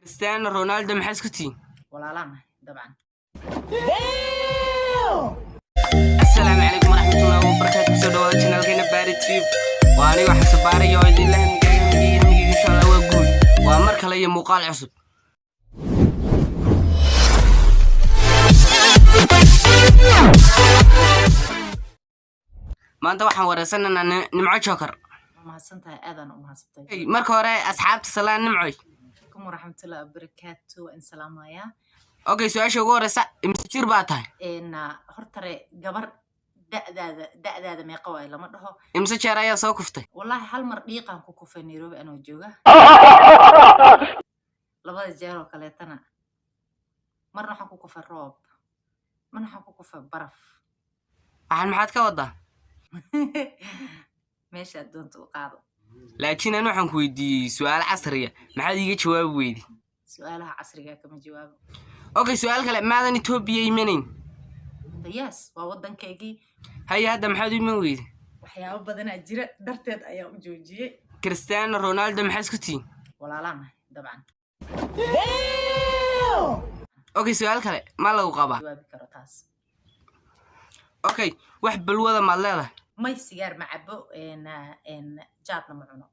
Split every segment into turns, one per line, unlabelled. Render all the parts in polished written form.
كريستيانو رونالدو maxay isku tiin
walaalana dabcan
السلام عليكم ورحمة الله وبركاته soo dhawaada channelkeena Bari Tube waa aniga wax sabaarayo idin insha Allah waa guul waa mar kale iyo muuqaal cusub maanta waxaan wareysanaynaa Nimco Joker
mahadsantahay aadan u mahadsantahay
marka hore asxaabta salaan Nimco
kum rahmatullahi wa barakatuh in salaamaya
okay su'aasha ugu horeysa imisa jir baa tahay
hortare gabar da'daada meeqa way lama dhaho
imisa jeer ayaa soo kuftay
wallahi hal mar dhiiqan ku kufay Nairobi anoo jooga labada jeer oo kale tana marna waxaan ku kufay roob marna waxaan ku kufay baraf
waxaan maxaad ka wadaa
meesha doonto u qaado
laakiin aan waxaan ku weydiiyay su'aal casriya maxaad iiga jawaab weydi
su'aalaha casriga kama jawaabo
okay su'aal kale maadan Ethiopia imaneyn
yes waa wadankeygii
هيا هذا محمد المويد
waxyaabo badan jira darteed ayaa u joojiyay
كريستيانو رونالدو maxay isku tiin
walaalana dabcan
okay su'aal kale ma lagu qaba
jawaabi karo taas
okay wax balwada ma leedahay
may sigaar ma cabo jaadna ma cuno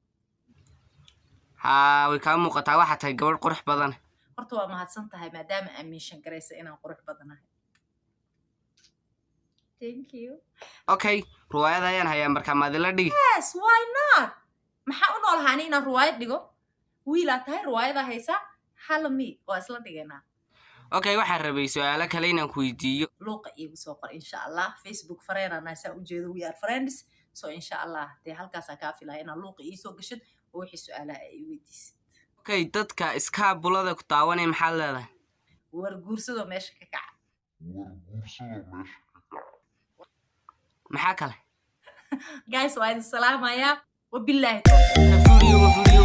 way ka muuqataa waxa tahay gabadh qurux badan
horta waa mahadsan tahay maadaama aaminsan garaysa inaan qurux badanahay thank you
okay ruwaayada ayaan hayaa markaa ma adila dhigi
yes why not maxaa u noolahaani inaan ruwaayad dhigo wiilaa tahay ruwaayada haysa halami waa isla dhigaynaa
okay waxaan rabay su'aalo kale inaan ku weydiiyo
luuqa iigu soo qor insha Allah Facebook fareenana saa u jeedo we are friends so insha Allah dee halkaas ka filaa inaan luuqa ii soo gashid oo wixii su'aalaha ay weydiisid
okay dadka iska bulada ku taawanay maxaa leedahay
war guursado meesha ka kaca
maxaa kale
guys waa idin salaamaya wabillahi tawfiiq
fuliyo